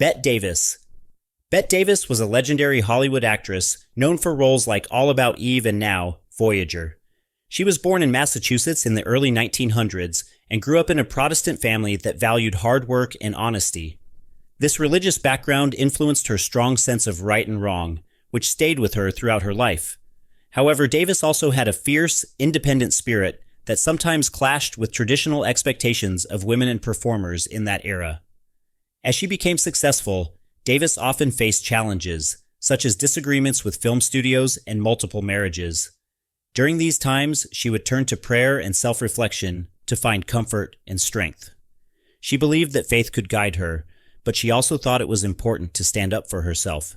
Bette Davis. Bette Davis was a legendary Hollywood actress known for roles like All About Eve and now Voyager. She was born in Massachusetts in the early 1900s and grew up in a Protestant family that valued hard work and honesty. This religious background influenced her strong sense of right and wrong, which stayed with her throughout her life. However, Davis also had a fierce, independent spirit that sometimes clashed with traditional expectations of women and performers in that era. As she became successful, Davis often faced challenges, such as disagreements with film studios and multiple marriages. During these times, she would turn to prayer and self-reflection to find comfort and strength. She believed that faith could guide her, but she also thought it was important to stand up for herself.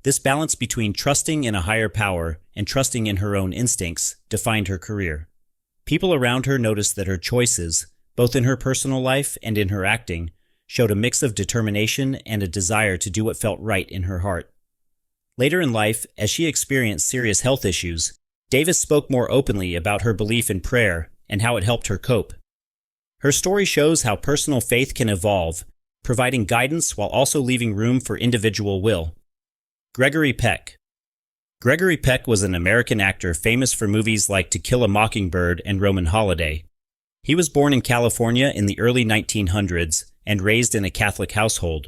This balance between trusting in a higher power and trusting in her own instincts defined her career. People around her noticed that her choices, both in her personal life and in her acting, showed a mix of determination and a desire to do what felt right in her heart. Later in life, as she experienced serious health issues, Davis spoke more openly about her belief in prayer and how it helped her cope. Her story shows how personal faith can evolve, providing guidance while also leaving room for individual will. Gregory Peck. Gregory Peck was an American actor famous for movies like To Kill a Mockingbird and Roman Holiday. He was born in California in the early 1900s and raised in a Catholic household.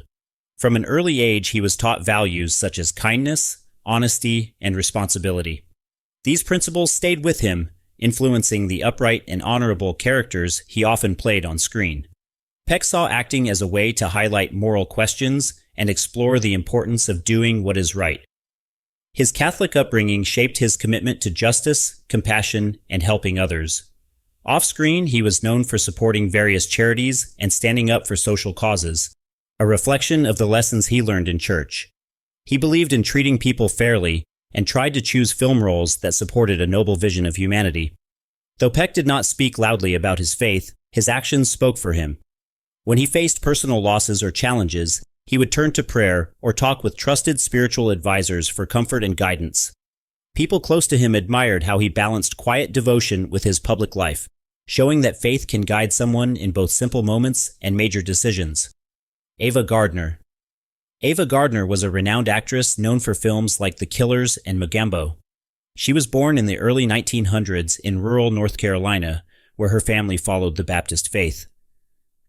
From an early age, he was taught values such as kindness, honesty, and responsibility. These principles stayed with him, influencing the upright and honorable characters he often played on screen. Peck saw acting as a way to highlight moral questions and explore the importance of doing what is right. His Catholic upbringing shaped his commitment to justice, compassion, and helping others. Off-screen, he was known for supporting various charities and standing up for social causes, a reflection of the lessons he learned in church. He believed in treating people fairly and tried to choose film roles that supported a noble vision of humanity. Though Peck did not speak loudly about his faith, his actions spoke for him. When he faced personal losses or challenges, he would turn to prayer or talk with trusted spiritual advisors for comfort and guidance. People close to him admired how he balanced quiet devotion with his public life, showing that faith can guide someone in both simple moments and major decisions. Ava Gardner. Ava Gardner was a renowned actress known for films like The Killers and Mogambo. She was born in the early 1900s in rural North Carolina, where her family followed the Baptist faith.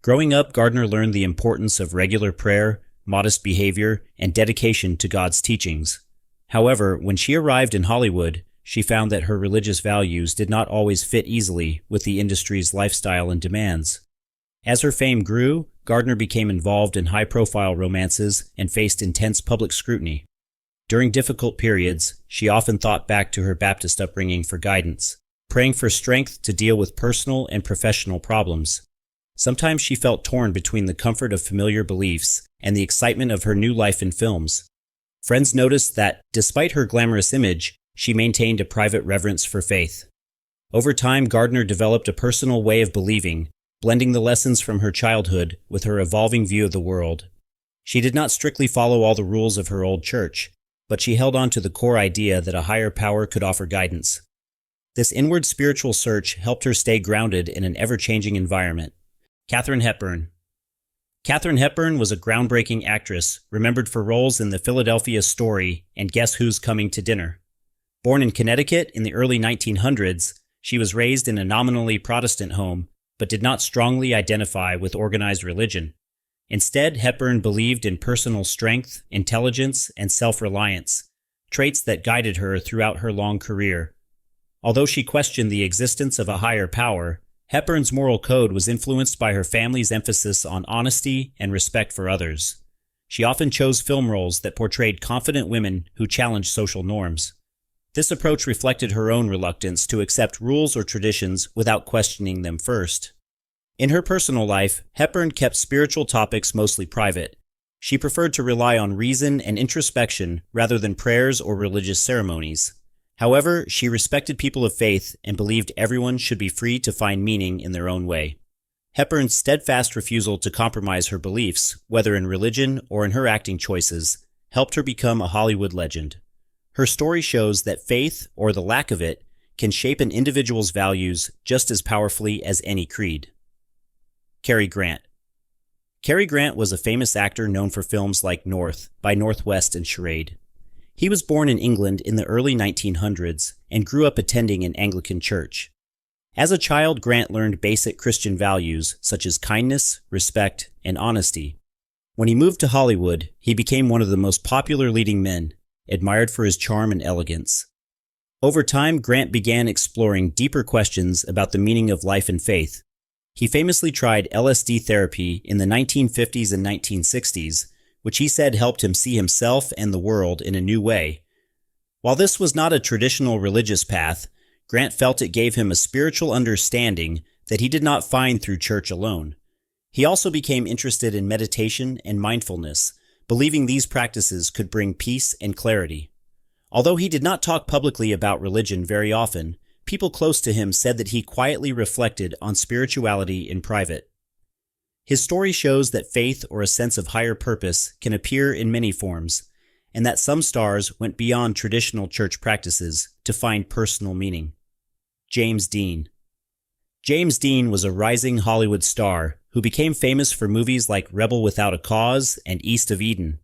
Growing up, Gardner learned the importance of regular prayer, modest behavior, and dedication to God's teachings. However, when she arrived in Hollywood, she found that her religious values did not always fit easily with the industry's lifestyle and demands. As her fame grew, Gardner became involved in high-profile romances and faced intense public scrutiny. During difficult periods, she often thought back to her Baptist upbringing for guidance, praying for strength to deal with personal and professional problems. Sometimes she felt torn between the comfort of familiar beliefs and the excitement of her new life in films. Friends noticed that, despite her glamorous image, she maintained a private reverence for faith. Over time, Gardner developed a personal way of believing, blending the lessons from her childhood with her evolving view of the world. She did not strictly follow all the rules of her old church, but she held on to the core idea that a higher power could offer guidance. This inward spiritual search helped her stay grounded in an ever-changing environment. Katharine Hepburn. Katharine Hepburn was a groundbreaking actress, remembered for roles in the Philadelphia Story and Guess Who's Coming to Dinner. Born in Connecticut in the early 1900s, she was raised in a nominally Protestant home, but did not strongly identify with organized religion. Instead, Hepburn believed in personal strength, intelligence, and self-reliance, traits that guided her throughout her long career. Although she questioned the existence of a higher power, Hepburn's moral code was influenced by her family's emphasis on honesty and respect for others. She often chose film roles that portrayed confident women who challenged social norms. This approach reflected her own reluctance to accept rules or traditions without questioning them first. In her personal life, Hepburn kept spiritual topics mostly private. She preferred to rely on reason and introspection rather than prayers or religious ceremonies. However, she respected people of faith and believed everyone should be free to find meaning in their own way. Hepburn's steadfast refusal to compromise her beliefs, whether in religion or in her acting choices, helped her become a Hollywood legend. Her story shows that faith, or the lack of it, can shape an individual's values just as powerfully as any creed. Cary Grant. Cary Grant was a famous actor known for films like North, by Northwest, and Charade. He was born in England in the early 1900s and grew up attending an Anglican church. As a child, Grant learned basic Christian values such as kindness, respect, and honesty. When he moved to Hollywood, he became one of the most popular leading men, admired for his charm and elegance. Over time, Grant began exploring deeper questions about the meaning of life and faith. He famously tried LSD therapy in the 1950s and 1960s, which he said helped him see himself and the world in a new way. While this was not a traditional religious path, Grant felt it gave him a spiritual understanding that he did not find through church alone. He also became interested in meditation and mindfulness, believing these practices could bring peace and clarity. Although he did not talk publicly about religion very often, people close to him said that he quietly reflected on spirituality in private. His story shows that faith or a sense of higher purpose can appear in many forms, and that some stars went beyond traditional church practices to find personal meaning. James Dean. James Dean was a rising Hollywood star who became famous for movies like Rebel Without a Cause and East of Eden.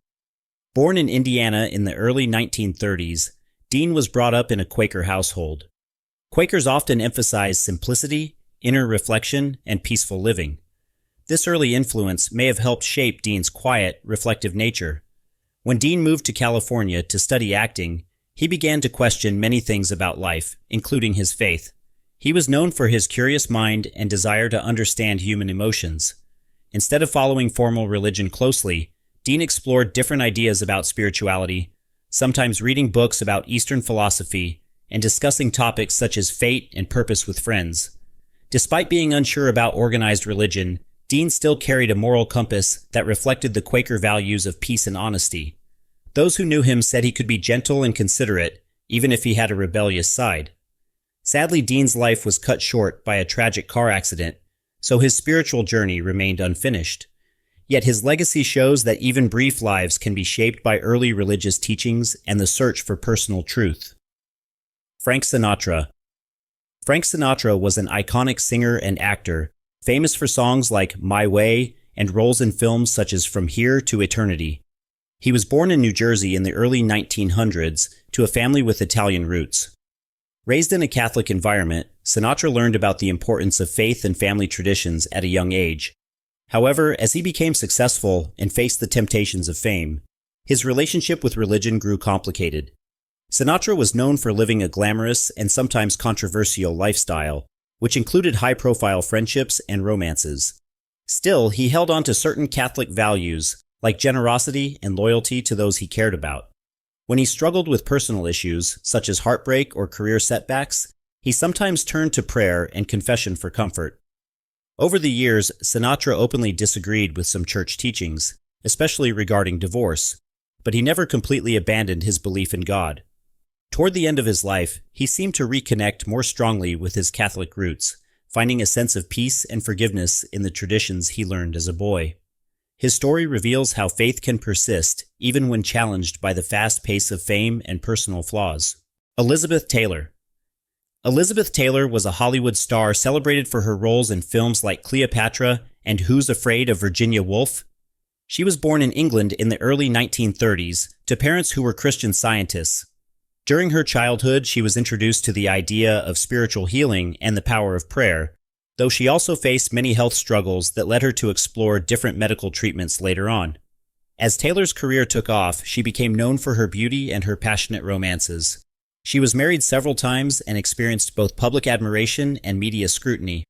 Born in Indiana in the early 1930s, Dean was brought up in a Quaker household. Quakers often emphasize simplicity, inner reflection, and peaceful living. This early influence may have helped shape Dean's quiet, reflective nature. When Dean moved to California to study acting, he began to question many things about life, including his faith. He was known for his curious mind and desire to understand human emotions. Instead of following formal religion closely, Dean explored different ideas about spirituality, sometimes reading books about Eastern philosophy and discussing topics such as fate and purpose with friends. Despite being unsure about organized religion, Dean still carried a moral compass that reflected the Quaker values of peace and honesty. Those who knew him said he could be gentle and considerate, even if he had a rebellious side. Sadly, Dean's life was cut short by a tragic car accident, so his spiritual journey remained unfinished. Yet his legacy shows that even brief lives can be shaped by early religious teachings and the search for personal truth. Frank Sinatra. Frank Sinatra was an iconic singer and actor, famous for songs like My Way and roles in films such as From Here to Eternity. He was born in New Jersey in the early 1900s to a family with Italian roots. Raised in a Catholic environment, Sinatra learned about the importance of faith and family traditions at a young age. However, as he became successful and faced the temptations of fame, his relationship with religion grew complicated. Sinatra was known for living a glamorous and sometimes controversial lifestyle, which included high-profile friendships and romances. Still, he held on to certain Catholic values, like generosity and loyalty to those he cared about. When he struggled with personal issues, such as heartbreak or career setbacks, he sometimes turned to prayer and confession for comfort. Over the years, Sinatra openly disagreed with some church teachings, especially regarding divorce, but he never completely abandoned his belief in God. Toward the end of his life, he seemed to reconnect more strongly with his Catholic roots, finding a sense of peace and forgiveness in the traditions he learned as a boy. His story reveals how faith can persist even when challenged by the fast pace of fame and personal flaws. Elizabeth Taylor. Elizabeth Taylor was a Hollywood star celebrated for her roles in films like Cleopatra and Who's Afraid of Virginia Woolf? She was born in England in the early 1930s to parents who were Christian Scientists. During her childhood, she was introduced to the idea of spiritual healing and the power of prayer, though she also faced many health struggles that led her to explore different medical treatments later on. As Taylor's career took off, she became known for her beauty and her passionate romances. She was married several times and experienced both public admiration and media scrutiny.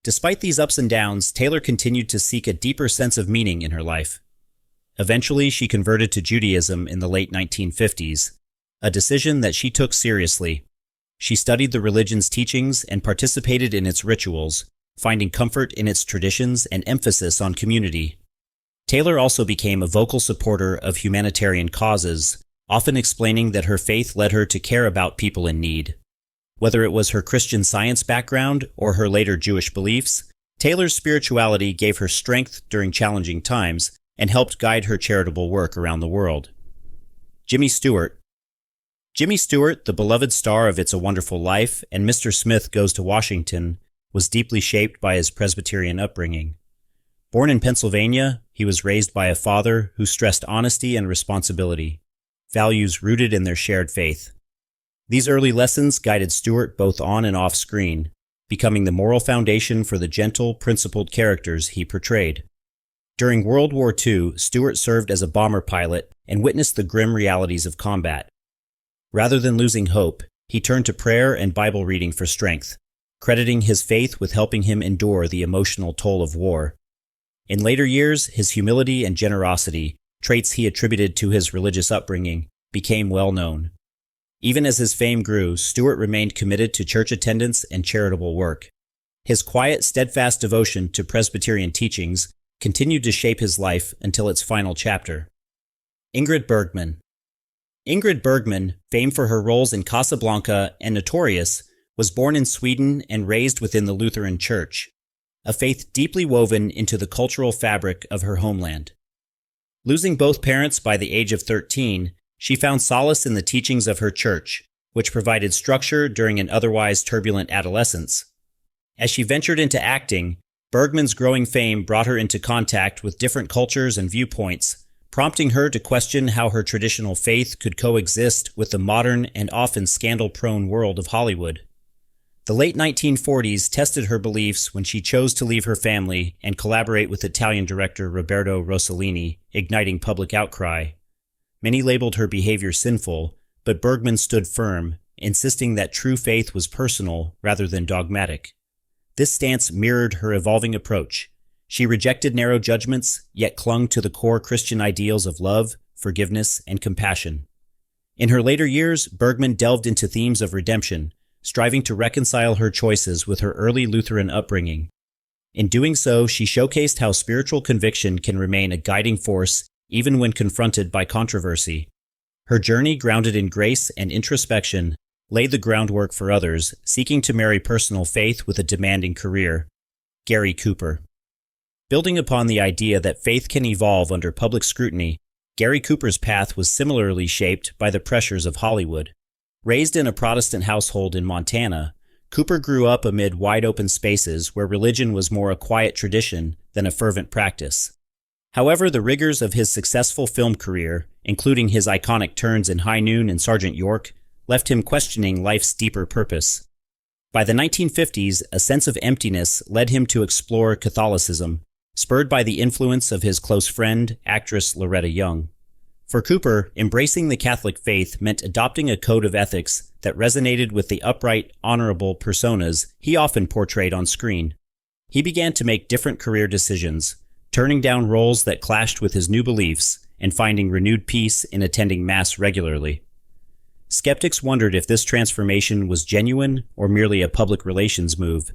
Despite these ups and downs, Taylor continued to seek a deeper sense of meaning in her life. Eventually, she converted to Judaism in the late 1950s, a decision that she took seriously. She studied the religion's teachings and participated in its rituals, finding comfort in its traditions and emphasis on community. Taylor also became a vocal supporter of humanitarian causes, often explaining that her faith led her to care about people in need. Whether it was her Christian Science background or her later Jewish beliefs, Taylor's spirituality gave her strength during challenging times and helped guide her charitable work around the world. Jimmy Stewart. Jimmy Stewart, the beloved star of It's a Wonderful Life and Mr. Smith Goes to Washington, was deeply shaped by his Presbyterian upbringing. Born in Pennsylvania, he was raised by a father who stressed honesty and responsibility, values rooted in their shared faith. These early lessons guided Stewart both on and off screen, becoming the moral foundation for the gentle, principled characters he portrayed. During World War II, Stewart served as a bomber pilot and witnessed the grim realities of combat. Rather than losing hope, he turned to prayer and Bible reading for strength, crediting his faith with helping him endure the emotional toll of war. In later years, his humility and generosity, traits he attributed to his religious upbringing, became well known. Even as his fame grew, Stewart remained committed to church attendance and charitable work. His quiet, steadfast devotion to Presbyterian teachings continued to shape his life until its final chapter. Ingrid Bergman. Ingrid Bergman, famed for her roles in Casablanca and Notorious, was born in Sweden and raised within the Lutheran Church, a faith deeply woven into the cultural fabric of her homeland. Losing both parents by the age of 13, she found solace in the teachings of her church, which provided structure during an otherwise turbulent adolescence. As she ventured into acting, Bergman's growing fame brought her into contact with different cultures and viewpoints, prompting her to question how her traditional faith could coexist with the modern and often scandal-prone world of Hollywood. The late 1940s tested her beliefs when she chose to leave her family and collaborate with Italian director Roberto Rossellini, igniting public outcry. Many labeled her behavior sinful, but Bergman stood firm, insisting that true faith was personal rather than dogmatic. This stance mirrored her evolving approach. She rejected narrow judgments, yet clung to the core Christian ideals of love, forgiveness, and compassion. In her later years, Bergman delved into themes of redemption, striving to reconcile her choices with her early Lutheran upbringing. In doing so, she showcased how spiritual conviction can remain a guiding force even when confronted by controversy. Her journey, grounded in grace and introspection, laid the groundwork for others seeking to marry personal faith with a demanding career. Gary Cooper. Building upon the idea that faith can evolve under public scrutiny, Gary Cooper's path was similarly shaped by the pressures of Hollywood. Raised in a Protestant household in Montana, Cooper grew up amid wide-open spaces where religion was more a quiet tradition than a fervent practice. However, the rigors of his successful film career, including his iconic turns in High Noon and Sergeant York, left him questioning life's deeper purpose. By the 1950s, a sense of emptiness led him to explore Catholicism, spurred by the influence of his close friend, actress Loretta Young. For Cooper, embracing the Catholic faith meant adopting a code of ethics that resonated with the upright, honorable personas he often portrayed on screen. He began to make different career decisions, turning down roles that clashed with his new beliefs and finding renewed peace in attending Mass regularly. Skeptics wondered if this transformation was genuine or merely a public relations move,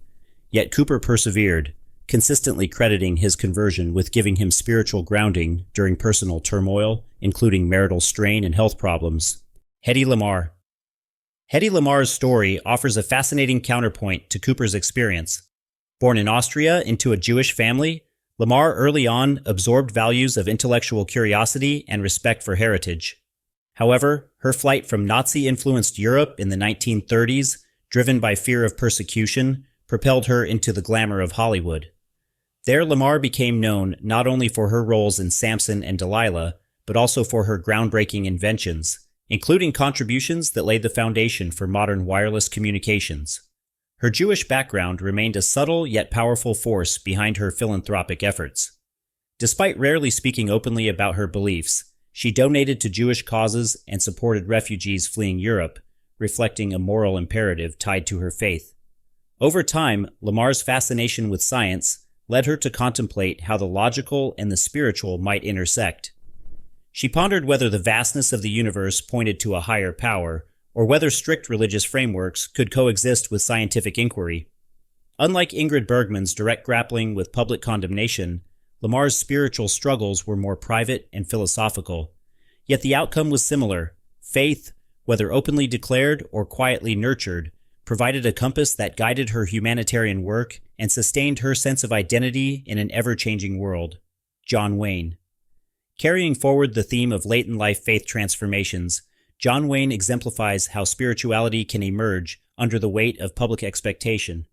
yet Cooper persevered, consistently crediting his conversion with giving him spiritual grounding during personal turmoil, including marital strain and health problems. Hedy Lamarr. Hedy Lamarr's story offers a fascinating counterpoint to Cooper's experience. Born in Austria into a Jewish family, Lamarr early on absorbed values of intellectual curiosity and respect for heritage. However, her flight from Nazi-influenced Europe in the 1930s, driven by fear of persecution, propelled her into the glamour of Hollywood. There, Lamarr became known not only for her roles in Samson and Delilah, but also for her groundbreaking inventions, including contributions that laid the foundation for modern wireless communications. Her Jewish background remained a subtle yet powerful force behind her philanthropic efforts. Despite rarely speaking openly about her beliefs, she donated to Jewish causes and supported refugees fleeing Europe, reflecting a moral imperative tied to her faith. Over time, Lamarr's fascination with science led her to contemplate how the logical and the spiritual might intersect. She pondered whether the vastness of the universe pointed to a higher power, or whether strict religious frameworks could coexist with scientific inquiry. Unlike Ingrid Bergman's direct grappling with public condemnation, Lamarr's spiritual struggles were more private and philosophical. Yet the outcome was similar. Faith, whether openly declared or quietly nurtured, provided a compass that guided her humanitarian work and sustained her sense of identity in an ever-changing world. John Wayne. Carrying forward the theme of late-in-life faith transformations, John Wayne exemplifies how spirituality can emerge under the weight of public expectation.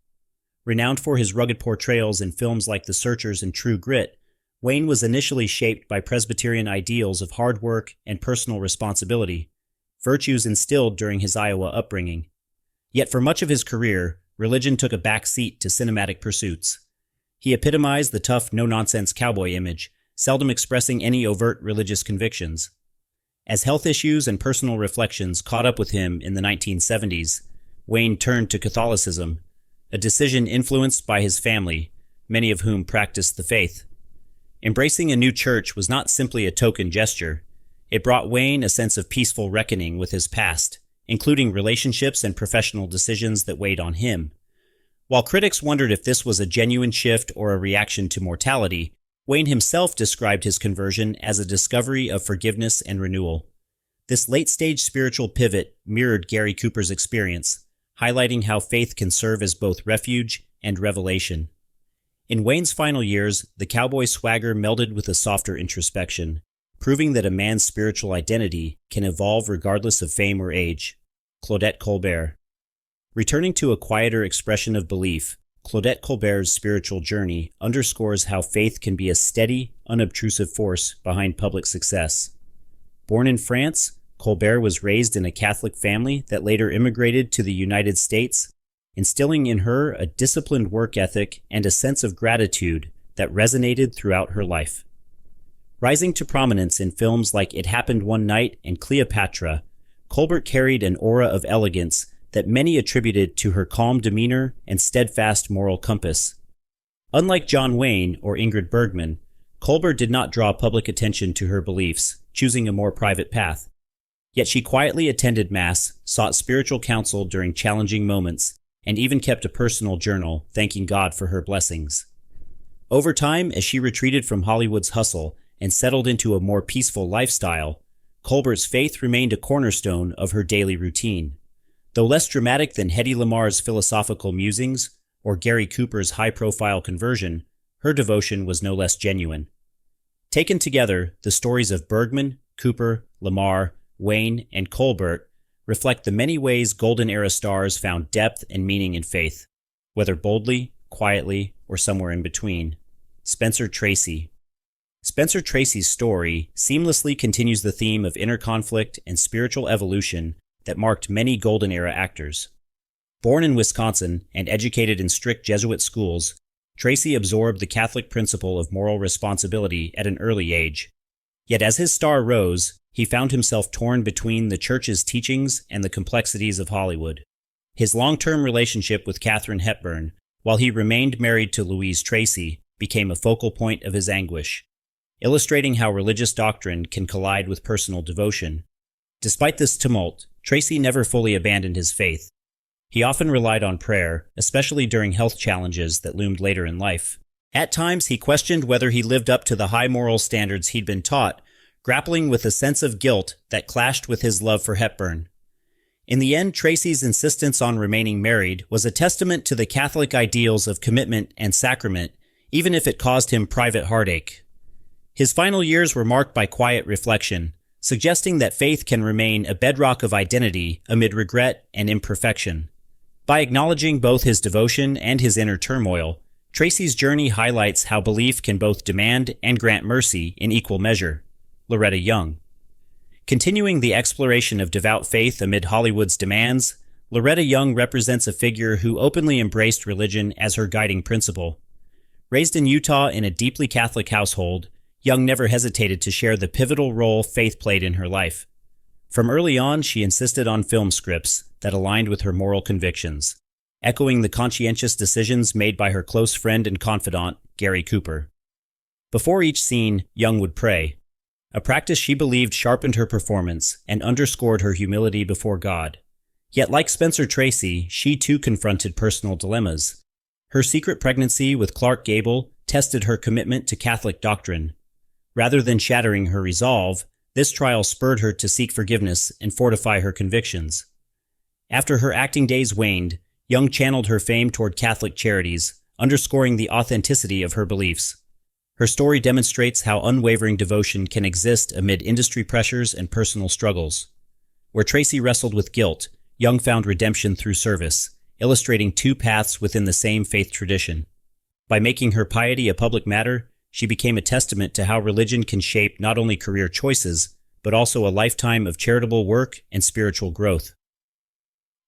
Renowned for his rugged portrayals in films like The Searchers and True Grit, Wayne was initially shaped by Presbyterian ideals of hard work and personal responsibility, virtues instilled during his Iowa upbringing. Yet for much of his career, religion took a back seat to cinematic pursuits. He epitomized the tough, no-nonsense cowboy image, seldom expressing any overt religious convictions. As health issues and personal reflections caught up with him in the 1970s, Wayne turned to Catholicism, a decision influenced by his family, many of whom practiced the faith. Embracing a new church was not simply a token gesture. It brought Wayne a sense of peaceful reckoning with his past, including relationships and professional decisions that weighed on him. While critics wondered if this was a genuine shift or a reaction to mortality, Wayne himself described his conversion as a discovery of forgiveness and renewal. This late-stage spiritual pivot mirrored Gary Cooper's experience, highlighting how faith can serve as both refuge and revelation. In Wayne's final years, the cowboy swagger melded with a softer introspection, proving that a man's spiritual identity can evolve regardless of fame or age. Claudette Colbert. Returning to a quieter expression of belief, Claudette Colbert's spiritual journey underscores how faith can be a steady, unobtrusive force behind public success. Born in France, Colbert was raised in a Catholic family that later immigrated to the United States, instilling in her a disciplined work ethic and a sense of gratitude that resonated throughout her life. Rising to prominence in films like It Happened One Night and Cleopatra, Colbert carried an aura of elegance that many attributed to her calm demeanor and steadfast moral compass. Unlike John Wayne or Ingrid Bergman, Colbert did not draw public attention to her beliefs, choosing a more private path. Yet she quietly attended Mass, sought spiritual counsel during challenging moments, and even kept a personal journal, thanking God for her blessings. Over time, as she retreated from Hollywood's hustle and settled into a more peaceful lifestyle, Colbert's faith remained a cornerstone of her daily routine. Though less dramatic than Hedy Lamarr's philosophical musings or Gary Cooper's high-profile conversion, her devotion was no less genuine. Taken together, the stories of Bergman, Cooper, Lamarr, Wayne, and Colbert reflect the many ways Golden Era stars found depth and meaning in faith, whether boldly, quietly, or somewhere in between. Spencer Tracy. Spencer Tracy's story seamlessly continues the theme of inner conflict and spiritual evolution that marked many Golden Era actors. Born in Wisconsin and educated in strict Jesuit schools, Tracy absorbed the Catholic principle of moral responsibility at an early age. Yet as his star rose, he found himself torn between the church's teachings and the complexities of Hollywood. His long-term relationship with Katharine Hepburn, while he remained married to Louise Tracy, became a focal point of his anguish, illustrating how religious doctrine can collide with personal devotion. Despite this tumult, Tracy never fully abandoned his faith. He often relied on prayer, especially during health challenges that loomed later in life. At times, he questioned whether he lived up to the high moral standards he'd been taught, grappling with a sense of guilt that clashed with his love for Hepburn. In the end, Tracy's insistence on remaining married was a testament to the Catholic ideals of commitment and sacrament, even if it caused him private heartache. His final years were marked by quiet reflection, suggesting that faith can remain a bedrock of identity amid regret and imperfection. By acknowledging both his devotion and his inner turmoil, Tracy's journey highlights how belief can both demand and grant mercy in equal measure. Loretta Young. Continuing the exploration of devout faith amid Hollywood's demands, Loretta Young represents a figure who openly embraced religion as her guiding principle. Raised in Utah in a deeply Catholic household, Young never hesitated to share the pivotal role faith played in her life. From early on, she insisted on film scripts that aligned with her moral convictions, echoing the conscientious decisions made by her close friend and confidant, Gary Cooper. Before each scene, Young would pray, a practice she believed sharpened her performance and underscored her humility before God. Yet like Spencer Tracy, she too confronted personal dilemmas. Her secret pregnancy with Clark Gable tested her commitment to Catholic doctrine. Rather than shattering her resolve, this trial spurred her to seek forgiveness and fortify her convictions. After her acting days waned, Young channeled her fame toward Catholic charities, underscoring the authenticity of her beliefs. Her story demonstrates how unwavering devotion can exist amid industry pressures and personal struggles. Where Tracy wrestled with guilt, Young found redemption through service, illustrating two paths within the same faith tradition. By making her piety a public matter, she became a testament to how religion can shape not only career choices, but also a lifetime of charitable work and spiritual growth.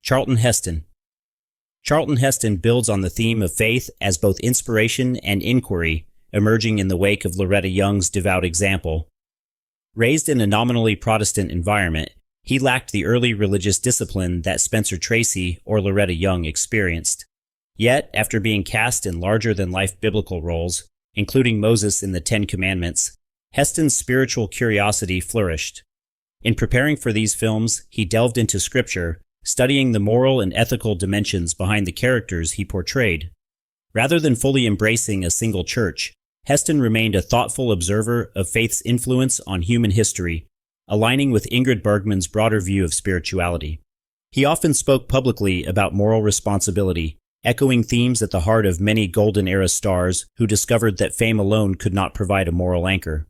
Charlton Heston. Charlton Heston builds on the theme of faith as both inspiration and inquiry, emerging in the wake of Loretta Young's devout example. Raised in a nominally Protestant environment, he lacked the early religious discipline that Spencer Tracy or Loretta Young experienced. Yet, after being cast in larger-than-life biblical roles, including Moses in the Ten Commandments, Heston's spiritual curiosity flourished. In preparing for these films, he delved into Scripture, studying the moral and ethical dimensions behind the characters he portrayed. Rather than fully embracing a single church, Heston remained a thoughtful observer of faith's influence on human history, aligning with Ingrid Bergman's broader view of spirituality. He often spoke publicly about moral responsibility, echoing themes at the heart of many golden-era stars who discovered that fame alone could not provide a moral anchor.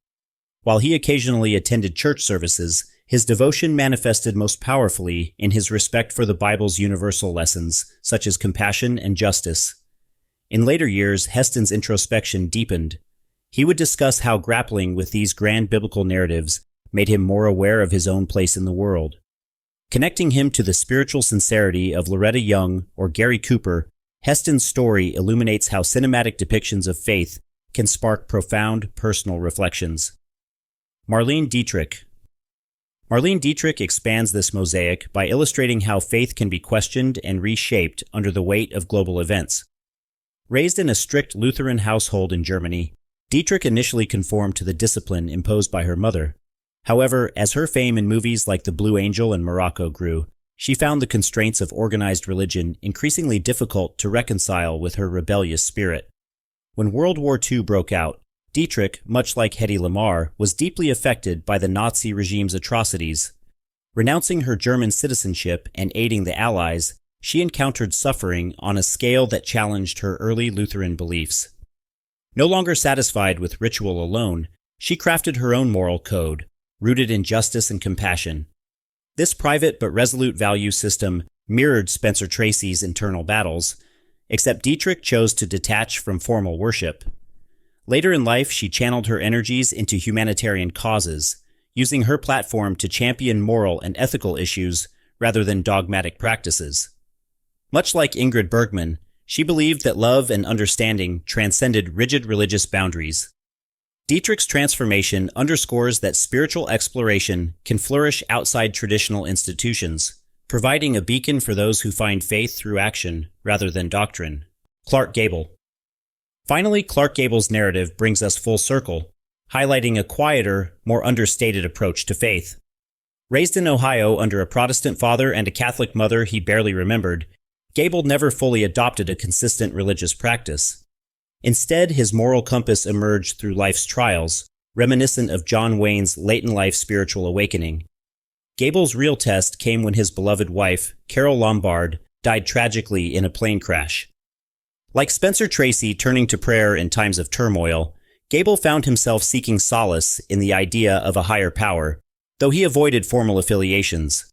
While he occasionally attended church services, his devotion manifested most powerfully in his respect for the Bible's universal lessons, such as compassion and justice. In later years, Heston's introspection deepened. He would discuss how grappling with these grand biblical narratives made him more aware of his own place in the world. Connecting him to the spiritual sincerity of Loretta Young or Gary Cooper, Heston's story illuminates how cinematic depictions of faith can spark profound personal reflections. Marlene Dietrich. Marlene Dietrich expands this mosaic by illustrating how faith can be questioned and reshaped under the weight of global events. Raised in a strict Lutheran household in Germany, Dietrich initially conformed to the discipline imposed by her mother. However, as her fame in movies like The Blue Angel and Morocco grew, she found the constraints of organized religion increasingly difficult to reconcile with her rebellious spirit. When World War II broke out, Dietrich, much like Hedy Lamarr, was deeply affected by the Nazi regime's atrocities. Renouncing her German citizenship and aiding the Allies, she encountered suffering on a scale that challenged her early Lutheran beliefs. No longer satisfied with ritual alone, she crafted her own moral code, rooted in justice and compassion. This private but resolute value system mirrored Spencer Tracy's internal battles, except Dietrich chose to detach from formal worship. Later in life, she channeled her energies into humanitarian causes, using her platform to champion moral and ethical issues rather than dogmatic practices. Much like Ingrid Bergman, she believed that love and understanding transcended rigid religious boundaries. Dietrich's transformation underscores that spiritual exploration can flourish outside traditional institutions, providing a beacon for those who find faith through action rather than doctrine. Clark Gable. Finally, Clark Gable's narrative brings us full circle, highlighting a quieter, more understated approach to faith. Raised in Ohio under a Protestant father and a Catholic mother he barely remembered, Gable never fully adopted a consistent religious practice. Instead, his moral compass emerged through life's trials, reminiscent of John Wayne's late-in-life spiritual awakening. Gable's real test came when his beloved wife, Carol Lombard, died tragically in a plane crash. Like Spencer Tracy turning to prayer in times of turmoil, Gable found himself seeking solace in the idea of a higher power, though he avoided formal affiliations.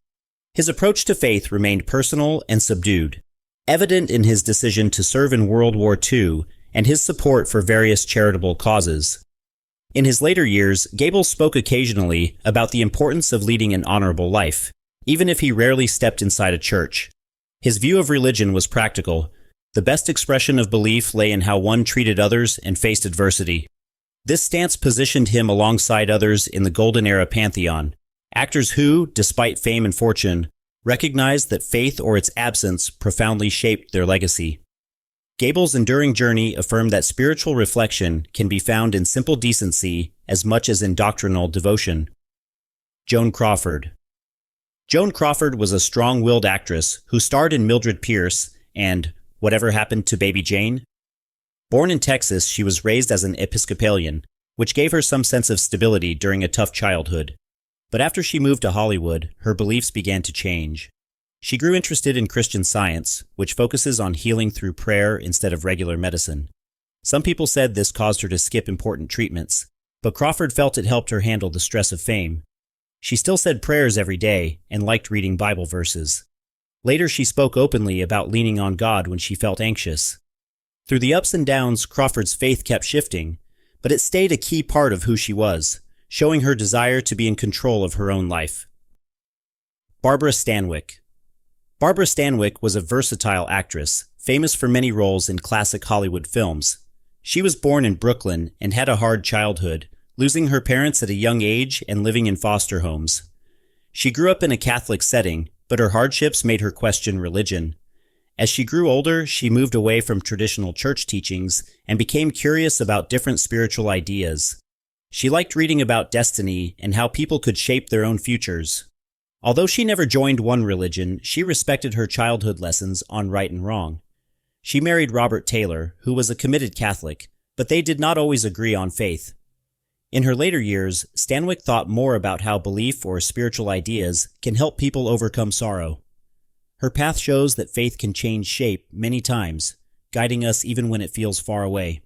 His approach to faith remained personal and subdued, evident in his decision to serve in World War II and his support for various charitable causes. In his later years, Gable spoke occasionally about the importance of leading an honorable life, even if he rarely stepped inside a church. His view of religion was practical. The best expression of belief lay in how one treated others and faced adversity. This stance positioned him alongside others in the Golden Era pantheon, actors who, despite fame and fortune, recognized that faith or its absence profoundly shaped their legacy. Gable's enduring journey affirmed that spiritual reflection can be found in simple decency as much as in doctrinal devotion. Joan Crawford. Joan Crawford was a strong-willed actress who starred in Mildred Pierce and Whatever Happened to Baby Jane? Born in Texas, she was raised as an Episcopalian, which gave her some sense of stability during a tough childhood. But after she moved to Hollywood, her beliefs began to change. She grew interested in Christian Science, which focuses on healing through prayer instead of regular medicine. Some people said this caused her to skip important treatments, but Crawford felt it helped her handle the stress of fame. She still said prayers every day and liked reading Bible verses. Later, she spoke openly about leaning on God when she felt anxious. Through the ups and downs, Crawford's faith kept shifting, but it stayed a key part of who she was, showing her desire to be in control of her own life. Barbara Stanwyck. Barbara Stanwyck was a versatile actress, famous for many roles in classic Hollywood films. She was born in Brooklyn and had a hard childhood, losing her parents at a young age and living in foster homes. She grew up in a Catholic setting, but her hardships made her question religion. As she grew older, she moved away from traditional church teachings and became curious about different spiritual ideas. She liked reading about destiny and how people could shape their own futures. Although she never joined one religion, she respected her childhood lessons on right and wrong. She married Robert Taylor, who was a committed Catholic, but they did not always agree on faith. In her later years, Stanwyck thought more about how belief or spiritual ideas can help people overcome sorrow. Her path shows that faith can change shape many times, guiding us even when it feels far away.